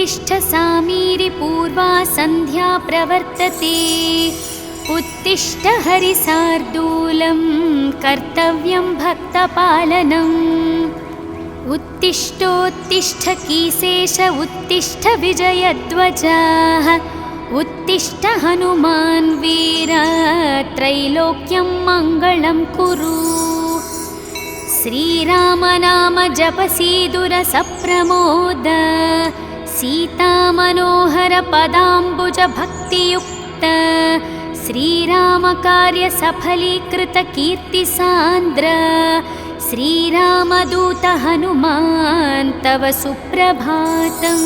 उत्तिष्ठ सामीरि पूर्वा सन्ध्या प्रवर्तते उत्तिष्ठ हरिसार्दूलं कर्तव्यं भक्तपालनम् उत्तिष्ठोत्तिष्ठ कीसेश उत्तिष्ठ विजयध्वजाः उत्तिष्ठ हनुमान् वीर त्रैलोक्यं मङ्गलं कुरु श्रीराम नाम जपसीदुर सप्रमोद सीतामनोहर पदाम्बुज भक्तियुक्त श्रीराम कार्य सफलीकृत कीर्तिसान्द्र श्रीरामदूत हनुमान् तव सुप्रभातम्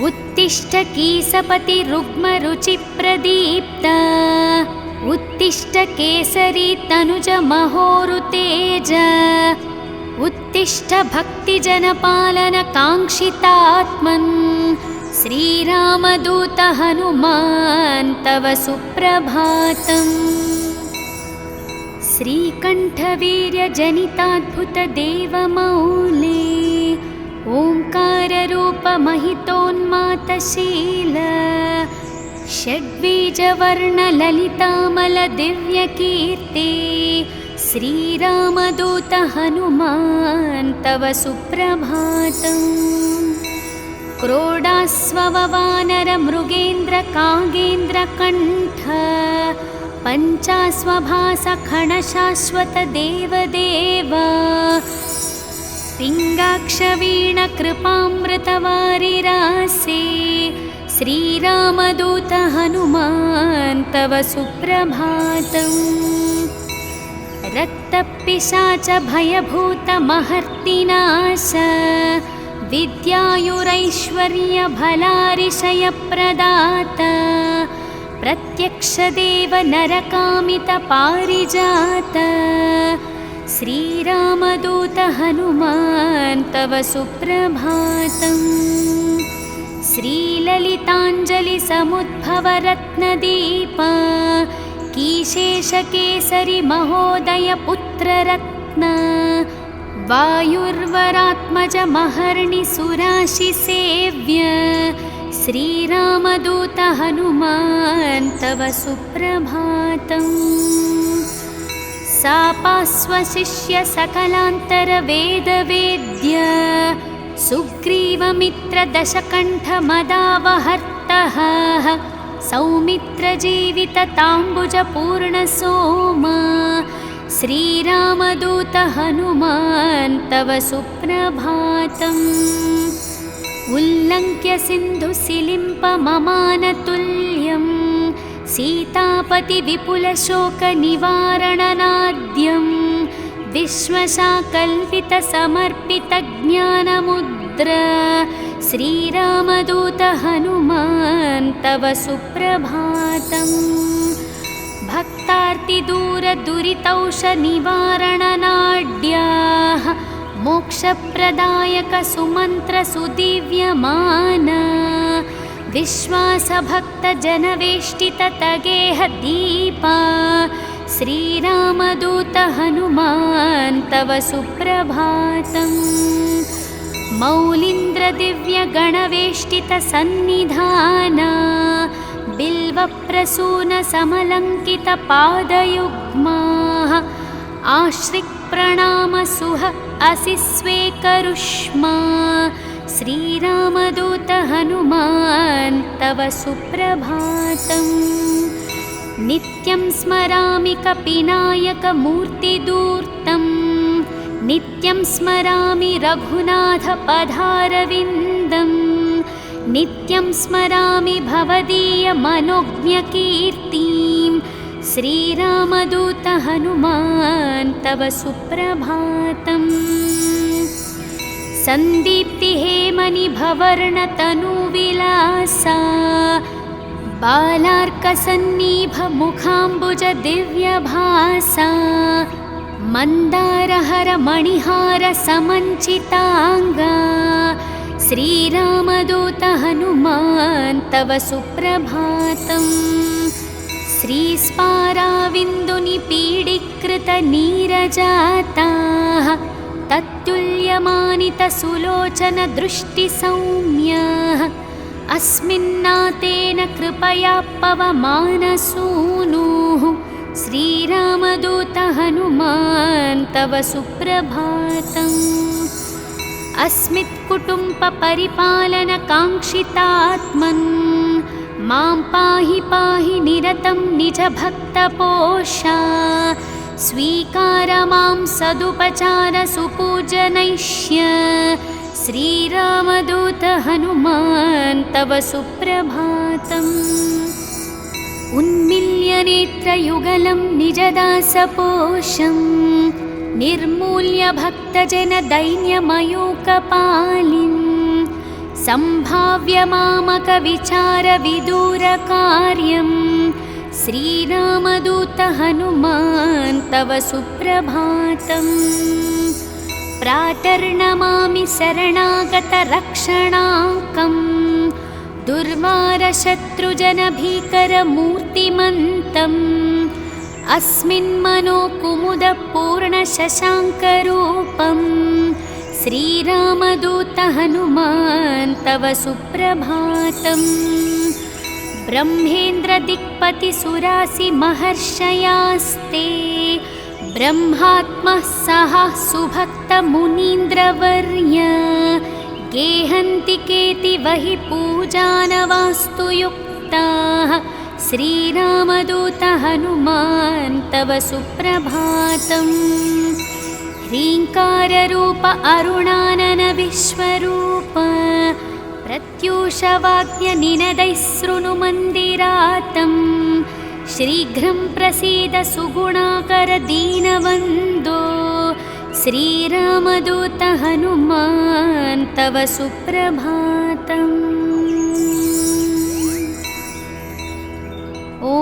उत्तिष्ठ कीसपति रुग्मरुचिप्रदीप्त उत्तिष्ठ केसरी तनुज महोरुतेज उत्तिष्ठ भक्तिजनपालन काङ्क्षितात्मन् श्रीरामदूत हनुमान् तव सुप्रभातम् श्रीकण्ठवीर्यजनिताद्भुत देवमौले ओङ्काररूप महितोन्मातशील षड्बीजवर्णललितामल दिव्यकीर्ति श्रीरामदूत हनुमान् तव सुप्रभातम् क्रोडास्ववानर मृगेन्द्र कागेन्द्रकण्ठ पञ्चास्वभास खणशाश्वत देवदेव पिङ्गाक्षवीण कृपामृतवारिरासे श्रीरामदूत हनुमान् तव सुप्रभातम् रक्तपिशाच भयभूत महर्तिनाश विद्यायुरैश्वर्य भलारिशयप्रदात प्रत्यक्षदेव नरकामित पारिजात श्रीरामदूत हनुमान् तव सुप्रभातम् श्रीललिताञ्जलि समुद्भव रत्नदीप कीशेषकेसरि महोदय पुत्ररत्न वायुर्वरात्मज महर्णि सुराशि सेव्य श्रीरामदूत हनुमान् तव सुप्रभातम् सापास्वशिष्य सकलान्तर वेदवेद्य सुग्रीवमित्र दशकण्ठ मदावहर्तः सौमित्र जीवित ताम्बुज पूर्णसोम श्रीरामदूत हनुमान् तव सुप्रभातम् उल्लङ्घ्य सिन्धुसिलिम्प ममानतुल्यं सीतापति विपुलशोकनिवारणनाद्यं विश्वशाकल्पित समर्पित ज्ञानमुद्र श्रीरामदूत हनुमान् तव सुप्रभातम् भक्तार्तिदूरदुरितौषनिवारणनाड्याः मोक्षप्रदायक सुमन्त्र सुदिव्यमान विश्वासभक्तजनवेष्टित तगेह दीपा श्रीरामदूत हनुमान् तव सुप्रभातम् मौलीन्द्रदिव्यगणवेष्टित सन्निधाना बिल्वप्रसून समलङ्कित पादयुग्माः आश्रिक्प्रणाम सुह असि स्वेकरुष्मा श्रीरामदूत हनुमान् तव सुप्रभातम् नित्यं स्मरामि कपिनायकमूर्तिदूर्तं नित्यं स्मरामि रघुनाथ पदारविन्दं नित्यं स्मरामि भवदीय मनोज्ञकीर्तिं श्रीरामदूत हनुमान् तव सुप्रभातम् सन्दीप्तिहेमनिभवर्णतनुविलासा बालार्कसन्निभ मुखाम्बुज दिव्यभासा मन्दारहर मणिहार समञ्चिताङ्गा श्रीरामदूत हनुमान् तव सुप्रभातम् श्रीस्पाराविन्दुनिपीडीकृत नीरजाताः तत्तुल्य तुल्यमानितसुलोचनदृष्टिसौम्यः अस्मिन्नातेन कृपया पवमानसूनुः श्रीरामदूत हनुमान् तव सुप्रभातम्। अस्मित्कुटुम्बपरिपालनकाङ्क्षितात्मन् मां पाहि पाहि निरतं निजभक्तपोषा स्वीकार मां सदुपचार सुपूजनैष्य श्रीरामदूत हनुमान् तव सुप्रभातम्। उन्मिल्य नेत्रयुगलं निजदासपोषं निर्मूल्य भक्तजनदैन्यमयूकपालिं सम्भाव्य मामकविचारविदूरकार्यं श्रीरामदूत हनुमान् तव सुप्रभातम्। प्रातर्नमामि शरणागतरक्षणाकं दुर्वारशत्रुजनभीकरमूर्तिमन्तम् अस्मिन्मनोकुमुदपूर्णशशाङ्करूपं श्रीरामदूत हनुमान् तव सुप्रभातम्। ब्रह्मेन्द्रदिक्पतिसुरासिमहर्षयास्ते ब्रह्मात्मः सह सुभक्तमुनीन्द्रवर्य गेहन्ति केतिवहि पूजानवास्तु युक्ताः श्रीरामदूत हनुमान् तव सुप्रभातम्। ह्रीङ्काररूप अरुणानन विश्वरूप प्रत्यूषवाद्यनिनदैः शृणुमन्दिरातं शीघ्रं प्रसीद सुगुणाकर दीनवन्दो श्रीरामदूत हनुमान् तव सुप्रभातम्। ॐ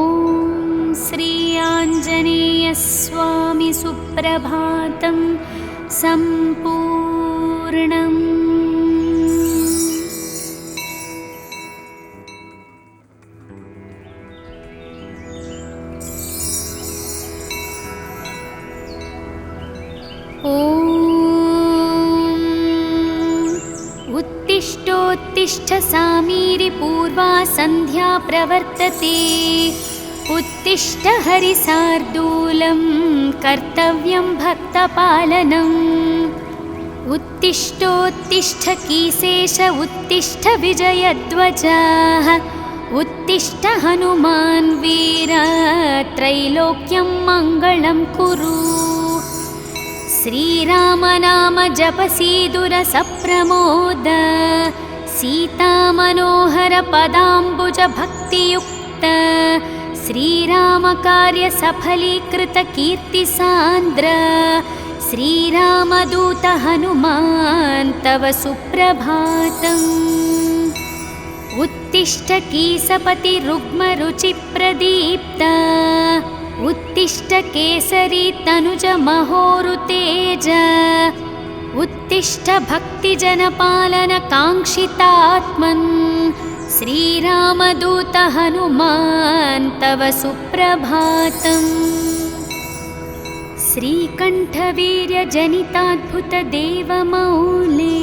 श्री आञ्जनेयस्वामी सुप्रभातं सम्पूर्णम्। उत्तिष्ठोत्तिष्ठ सामीरि पूर्वा सन्ध्या प्रवर्तते उत्तिष्ठ हरिसार्दूलं कर्तव्यं भक्तपालनम्। उत्तिष्ठोत्तिष्ठ कीशेष उत्तिष्ठ विजयध्वजः उत्तिष्ठ हनुमान् वीर त्रैलोक्यं मङ्गलं कुरु। श्रीराम नाम जपसीदुर सप्रमोद सीतामनोहर पदाम्बुज भक्तियुक्त श्रीराम कार्य सफलीकृत कीर्तिसान्द्र श्रीरामदूत हनुमान् तव सुप्रभातम्। उत्तिष्ठ कीसपति रुग्मरुचिप्रदीप्त उत्तिष्ठ केसरी तनुज महोरुतेज उत्तिष्ठ भक्तिजनपालन काङ्क्षितात्मन् श्रीरामदूत हनुमान् तव सुप्रभातम्। श्रीकण्ठवीर्यजनिताद्भुतदेवमौले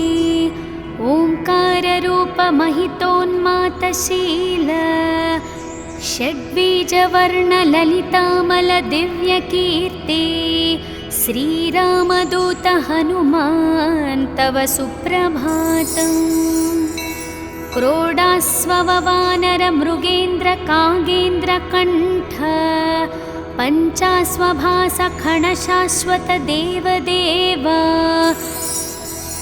ओङ्काररूपमहितोन्मातशील षड्बीजवर्णललितामलदिव्यकीर्ते श्रीरामदूत हनुमान् तव सुप्रभातम्। क्रोडास्ववानरमृगेन्द्रकागेन्द्रकण्ठ पञ्चास्वभासखणशाश्वत देवदेव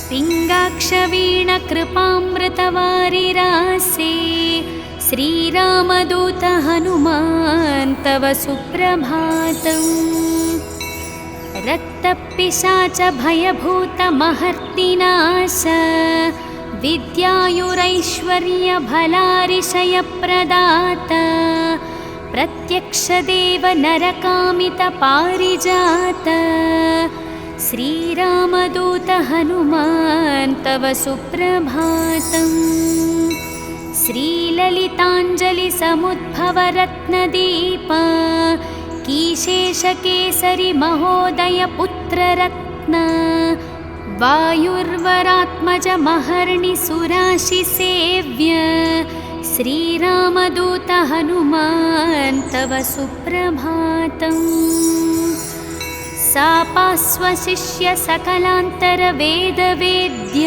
पिङ्गाक्षवीणकृपामृतवारिरासे श्रीरामदूत हनुमान् तव सुप्रभातम्। रक्तपिशाच भयभूतमहर्तिनाश विद्यायुरैश्वर्यभलारिशयप्रदात प्रत्यक्षदेव नरकामितपारिजात श्रीरामदूत हनुमान् तव सुप्रभातम्। श्रीललिताञ्जलिसमुद्भवरत्नदीप कीशेषकेसरि महोदय पुत्ररत्न वायुर्वरात्मजमहर्निसुराशिसेव्य श्रीरामदूत हनुमान् तव सुप्रभातम्। सापास्वशिष्य सकलान्तरवेदवेद्य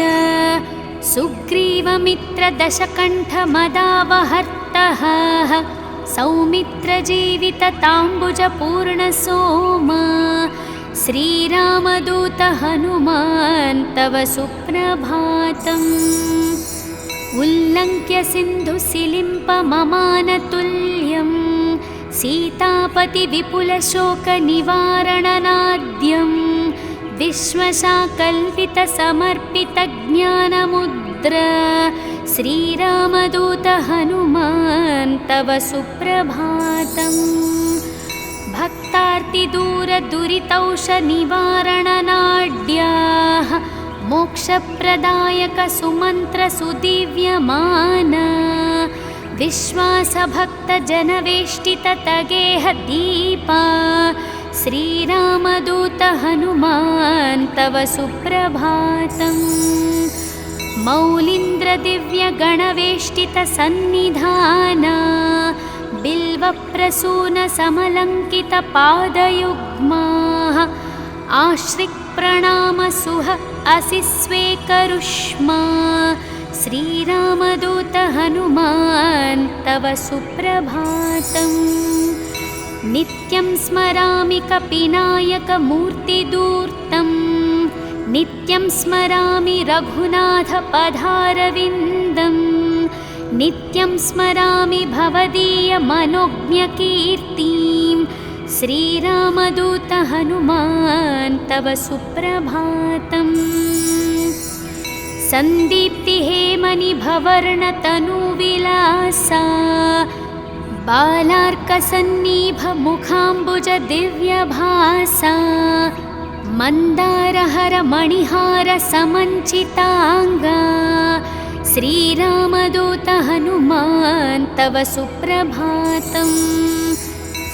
सुग्रीवमित्रदशकण्ठमदावहर्तः सौमित्रजीवितताम्बुजपूर्णसोमा श्रीरामदूत हनुमान् तव सुप्रभातम्। उल्लङ्घ्य सिन्धुसिलिम्पममानतुल्यं सीतापतिविपुलशोकनिवारणनाद्यं विश्वशाकल्पितसमर्पितज्ञानमुद्र श्रीरामदूत हनुमान् तव सुप्रभातम्। भक्तार्तिदूरदुरितौषनिवारणनाड्याः मोक्षप्रदायकसुमन्त्रसुदिव्यमाना विश्वासभक्तजनवेष्टिततगेहदीपा श्रीरामदूत हनुमान् तव सुप्रभातम्। मौलीन्द्रदिव्यगणवेष्टितसन्निधाना बिल्वप्रसूनसमलङ्कितपादयुग्माः आश्रिक्प्रणामसुह असि स्वेकरुष्मा श्रीरामदूत हनुमान् तव सुप्रभातम्। नित्यं स्मरामि कपिनायकमूर्तिदूर्तं नित्यं स्मरामि रघुनाथपदारविन्दं नित्यं स्मरामि भवदीयमनोज्ञकीर्तिं श्रीरामदूत हनुमान् तव सुप्रभातम्। सन्दीप्तिहेमनिभवर्णतनुविलासा बालार्कसन्निभमुखाम्बुजदिव्यभासा मन्दारहरमणिहारसमञ्चिताङ्गा श्रीरामदूत हनुमान् तव सुप्रभातम्।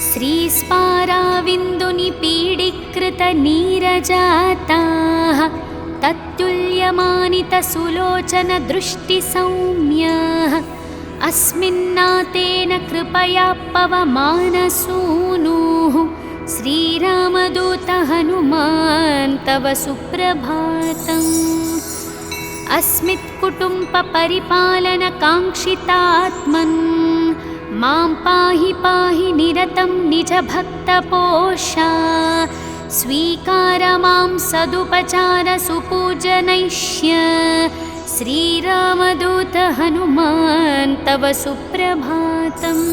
श्रीस्पाराविन्दुनिपीडीकृतनीरजाताः तत्तुल्यमानितसुलोचनदृष्टिसौम्याः अस्मिन्नातेन कृपया पवमानसूनुः श्रीरामदूत हनुमान् तव सुप्रभातम्। अस्मित्कुटुम्बपरिपालनकाङ्क्षितात्मन् मां पाहि पाहि निरतं निजभक्तपोषा स्वीकार मां सदुपचारसुपूजनैष्य श्रीरामदूत हनुमान् तव सुप्रभातम्।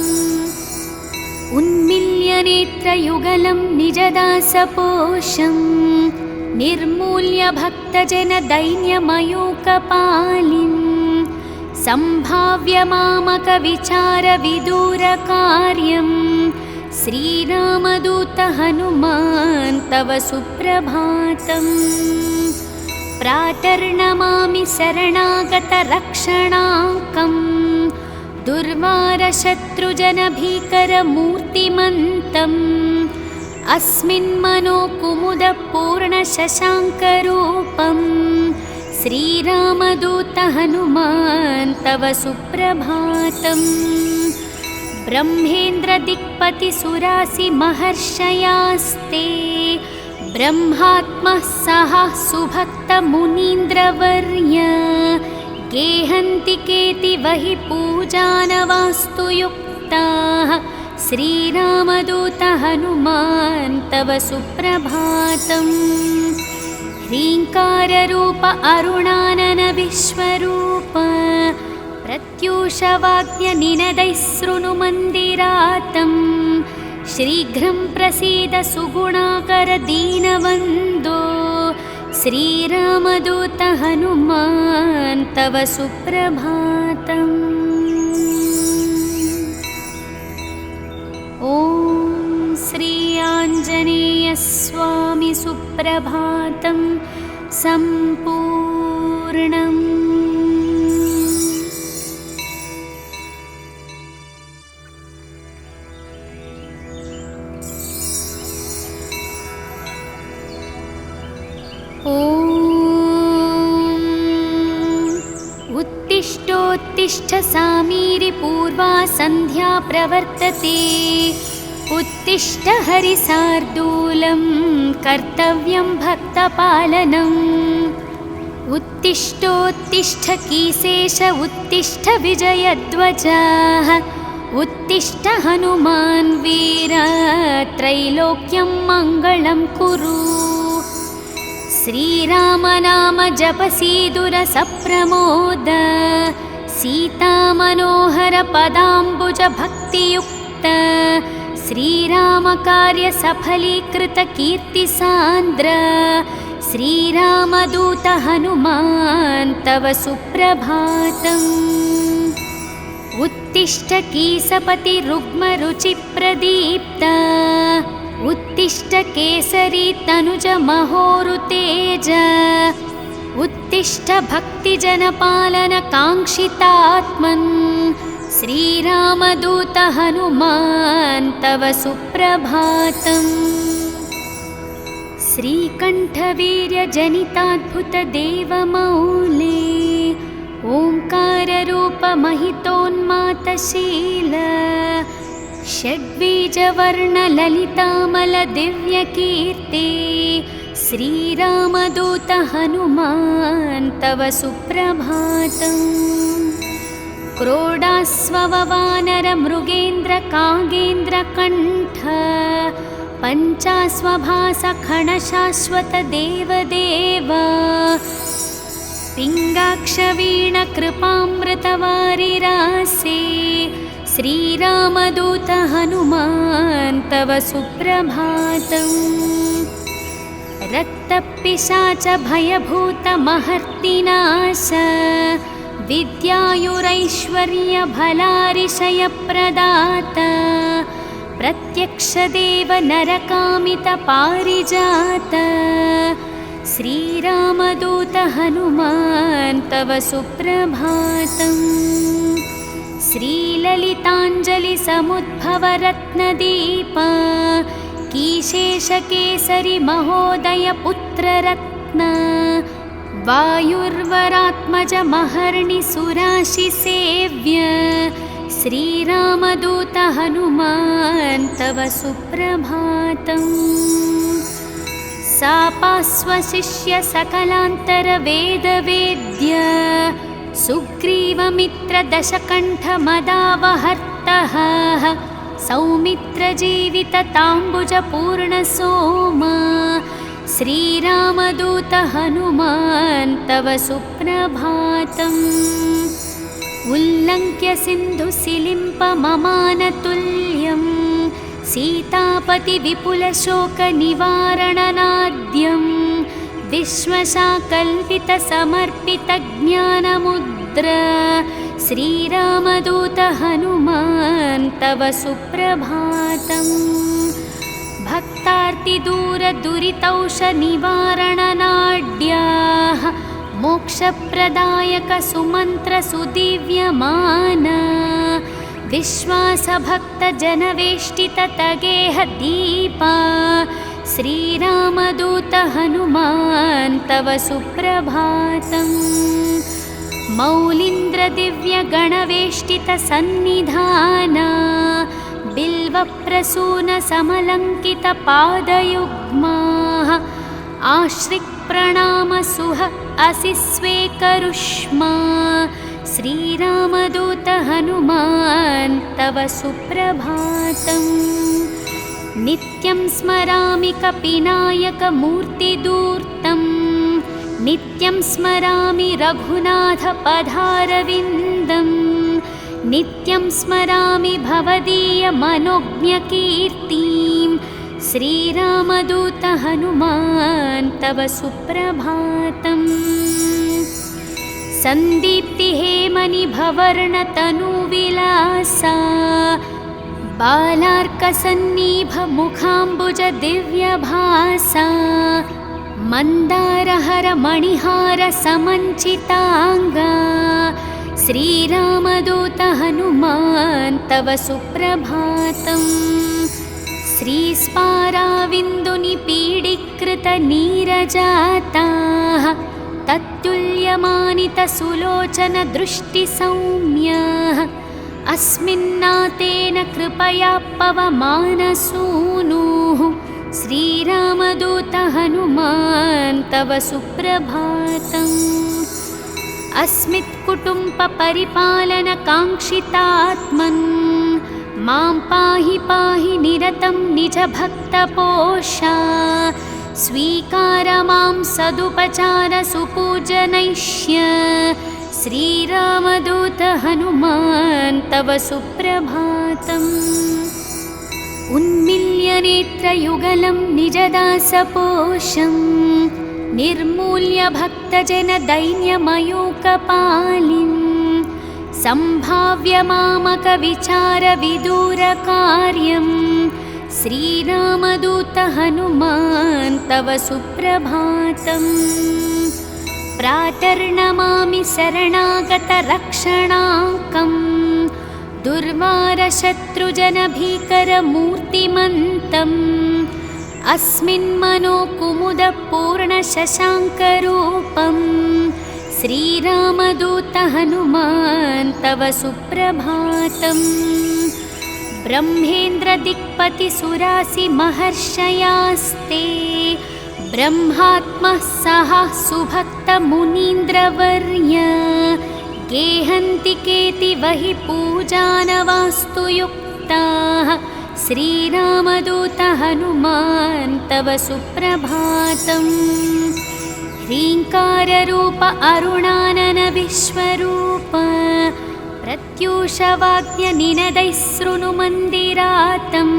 उन्मिल्यनेत्रयुगलं निजदासपोषं निर्मूल्य भक्तजनदैन्यमयूकपालिं सम्भाव्य मामकविचारविदूरकार्यं श्रीरामदूत हनुमान् तव सुप्रभातम्। प्रातर्नमामि शरणागतरक्षणाङ्कं दुर्वारशत्रुजनभीकरमूर्तिमन्तम् अस्मिन्मनोकुमुदपूर्णशशाङ्करूपं श्रीरामदूत हनुमान् तव सुप्रभातम्। ब्रह्मेन्द्रदिक्पतिसुरासिमहर्षयास्ते ब्रह्मात्मः सह सुभक्तमुनीन्द्रवर्य गेहन्ति केतिवहि पूजानवास्तु युक्ताः श्रीरामदूत हनुमान् तव सुप्रभातम्। ह्रीङ्काररूप अरुणानन विश्वरूप प्रत्यूषवाग्यनिनदैः शृणुमन्दिरातं शीघ्रं प्रसीद सुगुणाकर दीनवन्दो श्रीरामदूत हनुमान् तव सुप्रभातम्। ॐ श्री आञ्जनेयस्वामी सुप्रभातं सम्पूर्णम्। ॐ उत्तिष्ठ सामीरि पूर्वा सन्ध्या प्रवर्तते उत्तिष्ठ हरिसार्दूलं कर्तव्यं भक्तपालनम् उत्तिष्ठोत्तिष्ठ कीसेश उत्तिष्ठ विजयध्वजाः उत्तिष्ठ हनुमान् वीर त्रैलोक्यं मङ्गलं कुरु श्रीराम नाम जपसीदुर सप्रमोद सीतामनोहर पदाम्बुज भक्तियुक्त श्रीराम कार्य सफलीकृत कीर्तिसान्द्र श्रीरामदूत हनुमान् तव सुप्रभातम् उत्तिष्ठ कीसपति रुग्मरुचिप्रदीप्त उत्तिष्ठ केसरी तनुज महोरुतेज उत्तिष्ठ भक्तिजनपालन काङ्क्षितात्मन् श्रीरामदूत हनुमान् तव सुप्रभातम् श्रीकण्ठवीर्यजनिताद्भुतदेवमौले ओङ्काररूपमहितोन्मातशील षड्बीजवर्णललितामलदिव्यकीर्ति श्रीरामदूत हनुमान् तव सुप्रभातम् क्रोडास्ववानरमृगेन्द्रकागेन्द्रकण्ठ पञ्चास्वभासखणशाश्वतदेवदेव पिङ्गाक्षवीणकृपामृतवारिरासे श्रीरामदूत हनुमान् तव सुप्रभातम् रक्तपिशाच भयभूतमहर्तिनाश विद्यायुरैश्वर्यभलारिशयप्रदाता प्रत्यक्षदेव नरकामितपारिजात श्रीरामदूत हनुमान् तव सुप्रभातम् श्रीललिताञ्जलिसमुद्भवरत्नदीप कीशेषकेसरि महोदयपुत्ररत्न वायुर्वरात्मज महर्णिसुराशिसेव्य श्रीरामदूत हनुमान् तव सुप्रभातम् सापास्वशिष्य सकलान्तरवेदवेद्य सुग्रीवमित्रदशकण्ठमदावहर्तः सौमित्रजीवितताम्बुजपूर्णसोमा श्रीरामदूत हनुमान् तव सुप्रभातम् उल्लङ्घ्य सिन्धुसिलिम्पममानतुल्यं सीतापतिविपुलशोकनिवारणनाद्यं विश्वशाकल्पितसमर्पितज्ञानमुद्र श्रीरामदूत हनुमान् तव सुप्रभातम् भक्तार्तिदूरदुरितौषनिवारणनाड्याः मोक्षप्रदायक सुमन्त्रसुदिव्यमान विश्वासभक्तजनवेष्टिततगेह दीपा श्रीरामदूत हनुमान् तव सुप्रभातम् मौलीन्द्रदिव्यगणवेष्टितसन्निधाना बिल्वप्रसूनसमलङ्कितपादयुग्माः आश्रिक्प्रणामसुह असिस्वेकरुष्मा श्रीरामदूत हनुमान् तव सुप्रभातम् नित्यं स्मरामि कपिनायकमूर्तिदूर्तं नित्यं स्मरामि रघुनाथपदारविन्दं नित्यं स्मरामि भवदीयमनोज्ञकीर्तिं श्रीरामदूत हनुमान् तव सुप्रभातम् सन्दीप्तिहेमनिभवर्णतनुविलासा बालार्कसन्निभमुखाम्बुजदिव्यभासा मन्दारहरमणिहारसमञ्चिताङ्गा श्रीरामदूत हनुमान् तव सुप्रभातम् श्रीस्पाराविन्दुनिपीडीकृतनीरजाताः तत्तुल्य काव्यमानितसुलोचनदृष्टिसौम्यः अस्मिन्नातेन कृपया पवमानसूनुः श्रीरामदूत हनुमान् तव सुप्रभातम्। अस्मित्कुटुम्बपरिपालनकाङ्क्षितात्मन् मां पाहि पाहि निरतं निजभक्तपोषा स्वीकार मां सदुपचारसुपूजनैष्य श्रीरामदूत हनुमान् तव सुप्रभातम्। उन्मील्य नेत्रयुगलं निजदासपोषं निर्मूल्य भक्तजनदैन्यमयूकपालिं सम्भाव्य मामकविचारविदूरकार्यं श्रीरामदूत हनुमान् तव सुप्रभातम्। प्रातर्नमामि शरणागतरक्षणाङ्कम् दुर्वारशत्रुजनभीकरमूर्तिमन्तम् अस्मिन्मनोकुमुदपूर्णशशाङ्करूपं श्रीरामदूत हनुमान् तव सुप्रभातम्। ब्रह्मेन्द्रदिक्पतिसुरासिमहर्षयास्ते ब्रह्मात्मः सह सुभक्तमुनीन्द्रवर्य गेहन्ति केतिवहि पूजानवास्तुयुक्ताः श्रीरामदूत हनुमान् तव सुप्रभातम्। ह्रीङ्काररूप अरुणानन विश्वरूप प्रत्यूषवाद्यनिनदैः शृणुमन्दिरातम्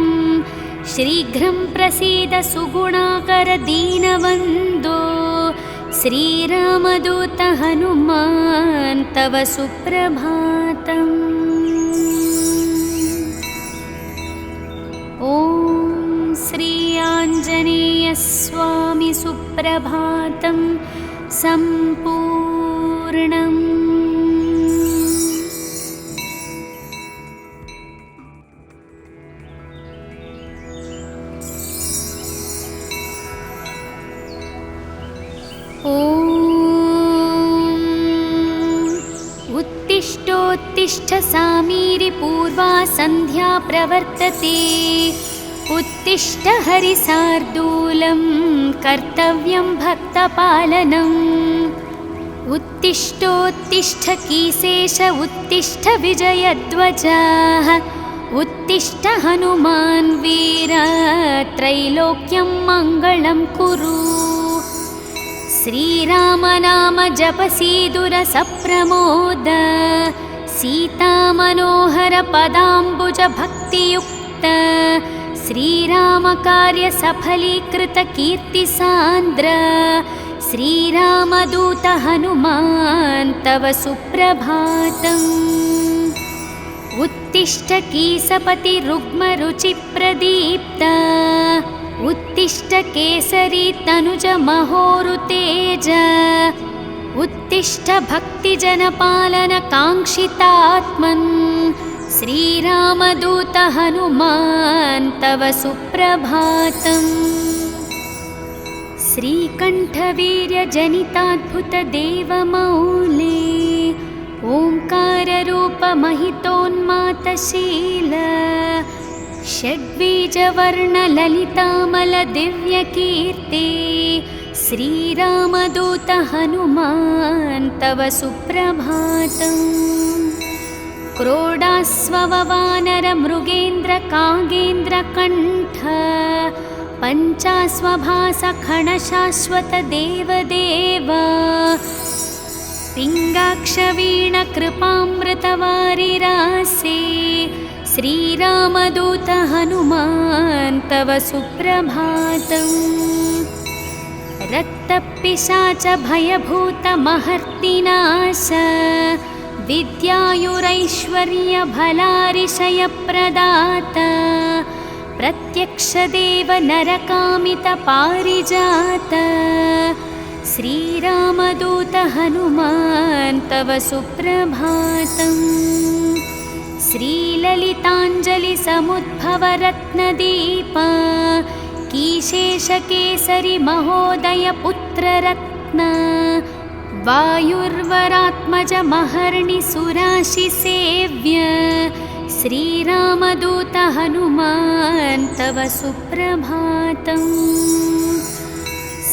शीघ्रं प्रसीद सुगुणाकर दीनवन्दो श्रीरामदूत हनुमान् तव सुप्रभातम्। ॐ श्री आञ्जनेयस्वामी सुप्रभातं सम्पूर्णम्। उत्तिष्ठोत्तिष्ठ सामीरि पूर्वा सन्ध्या प्रवर्तते उत्तिष्ठ हरिसार्दूलं कर्तव्यं भक्तपालनम्। उत्तिष्ठोत्तिष्ठ कीसेश उत्तिष्ठ विजयध्वजः उत्तिष्ठ हनुमान् वीर त्रैलोक्यं मङ्गलं कुरु। श्रीरामनाम जपसीदुरसप्रमोद सीतामनोहर पदाम्बुज भक्तियुक्त श्रीरामकार्य सफलीकृत कीर्तिसान्द्र श्रीरामदूत हनुमान् तव सुप्रभातम्। उत्तिष्ठ कीसपति रुग्मरुचिप्रदीप्त उत्तिष्ठ केसरी तनुज महोरुतेज उत्तिष्ठ भक्तिजनपालन काङ्क्षितात्मन् श्रीरामदूत हनुमान् तव सुप्रभातम्। श्रीकण्ठवीर्यजनिताद्भुतदेवमौले ओङ्काररूपमहितोन्मातशील षड्बीजवर्णललितामलदिव्यकीर्ति श्रीरामदूत हनुमान् तव सुप्रभातम्। क्रोडास्ववानरमृगेन्द्रकागेन्द्रकण्ठ पञ्चास्वभासखणशाश्वतदेवदेव पिङ्गाक्षवीणकृपामृतवारिरासे श्रीरामदूत हनुमान् तव सुप्रभातम्। रक्तपिशाच भयभूतमहर्तिनाश विद्यायुरैश्वर्यभलारिशयप्रदात प्रत्यक्षदेव नरकामितपारिजात श्रीरामदूत हनुमान् तव सुप्रभातम्। श्रीललिताञ्जलिसमुद्भवरत्नदीप कीशेषकेसरि महोदय पुत्ररत्न वायुर्वरात्मजमहर्निसुराशिसेव्य श्रीरामदूत हनुमान् तव सुप्रभातम्।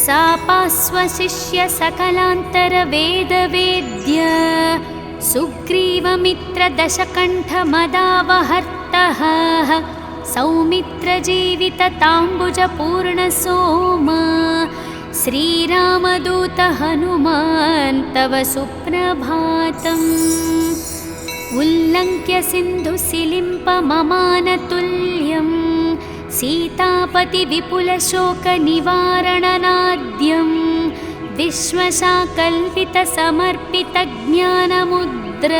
सापास्वशिष्य सकलान्तरवेदवेद्य सुग्रीवमित्रदशकण्ठमदावहर्तः सौमित्रजीवितताम्बुजपूर्णसोमा श्रीरामदूत हनुमान् तव सुप्रभातम्। उल्लङ्घ्य सिन्धुसिलिम्पममानतुल्यं सीतापतिविपुलशोकनिवारणनाद्यं विश्वशाकल्पितसमर्पितज्ञानमुद्र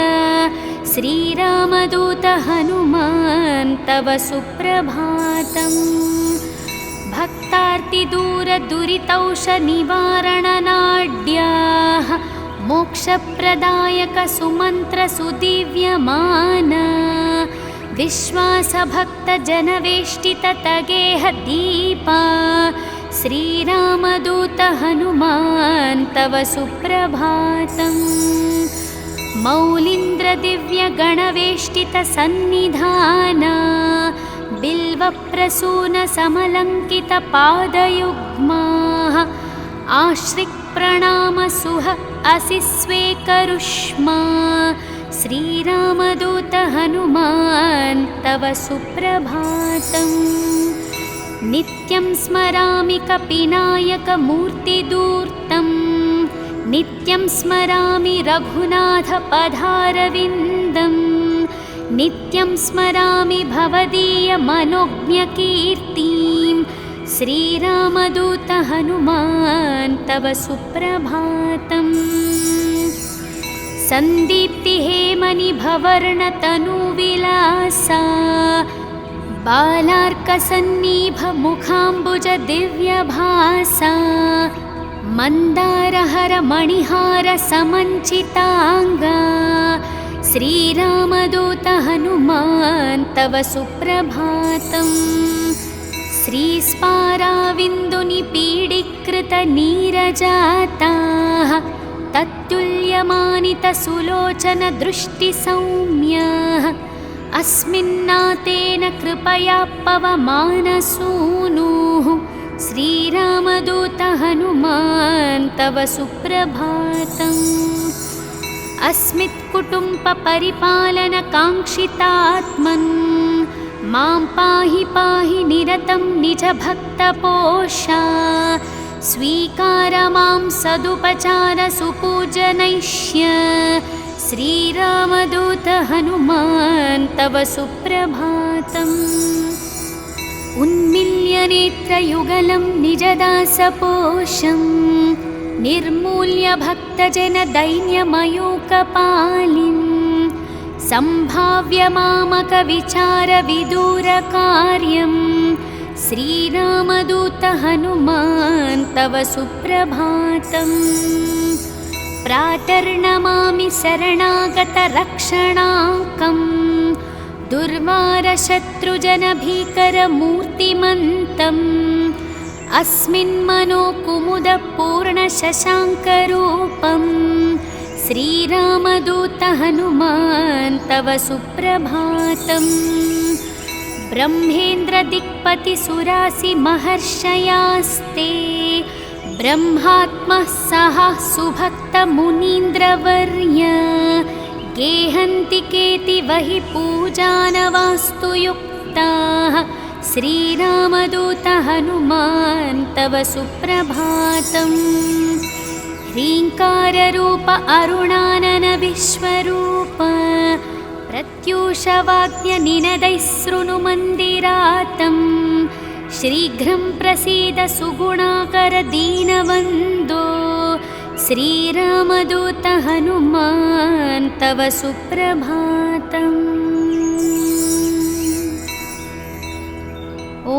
श्रीरामदूत हनुमान् तव सुप्रभातम्। भक्तार्तिदूरदुरितौषनिवारणनाड्याः मोक्षप्रदायकसुमन्त्रसुदिव्यमाना विश्वासभक्तजनवेष्टिततगेहदीपा श्रीरामदूत हनुमान् तव सुप्रभातम्। मौलीन्द्रदिव्यगणवेष्टितसन्निधाना बिल्वप्रसूनसमलङ्कितपादयुग्माः आश्रिक्प्रणामसुह असि स्वेकरुष्मा श्रीरामदूत हनुमान् तव सुप्रभातम्। नित्यं स्मरामि कपिनायकमूर्तिदूर्तं नित्यं स्मरामि रघुनाथपदारविन्दं नित्यं स्मरामि भवदीयमनोज्ञकीर्तिं श्रीरामदूत हनुमान् तव सुप्रभातम्। सन्दीप्तिहेमनिभवर्णतनुविलासा बालार्कसन्निभमुखाम्बुजदिव्यभासा मन्दारहरमणिहारसमञ्चिताङ्गा श्रीरामदूत हनुमान् तव सुप्रभातम्। श्रीस्पाराविन्दुनिपीडीकृतनीरजाताः तत्तुल्यमानितसुलोचनदृष्टिसौम्याः अस्मिन्नातेन कृपया पवमानसूनुः श्रीरामदूत हनुमान् तव सुप्रभातम्। अस्मित्कुटुम्बपरिपालनकाङ्क्षितात्मन् मां पाहि पाहि निरतं निजभक्तपोषा स्वीकार मां सदुपचारसुपूजनैष्य श्रीरामदूत हनुमान् तव सुप्रभातम्। उन्मील्यनेत्रयुगलं निजदासपोषं निर्मूल्य भक्तजनदैन्यमयूकपालिं सम्भाव्य मामकविचारविदूरकार्यं श्रीरामदूत हनुमान् तव सुप्रभातम्। प्रातर्नमामि शरणागतरक्षणाकं दुर्वारशत्रुजनभीकरमूर्तिमन्तम् अस्मिन्मनोकुमुदपूर्णशशाङ्करूपं श्रीरामदूत हनुमान् तव सुप्रभातम्। ब्रह्मेन्द्रदिक्पतिसुरासिमहर्षयास्ते ब्रह्मात्मः सह सुभक्तमुनीन्द्रवर्य गेहन्ति केतिवहि पूजानवास्तु युक्ताः श्रीरामदूत हनुमान् तव सुप्रभातम्। ह्रीङ्काररूप अरुणानन विश्वरूप प्रत्यूषवाग्यनिनदैः शृणुमन्दिरातं शीघ्रं प्रसीद सुगुणाकर दीनवन्दो श्रीरामदूत हनुमान् तव सुप्रभातम्। ॐ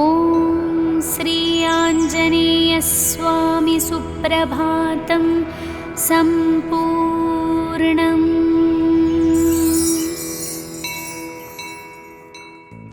श्री आञ्जनेयस्वामी सुप्रभातं सम्पूर्णम्।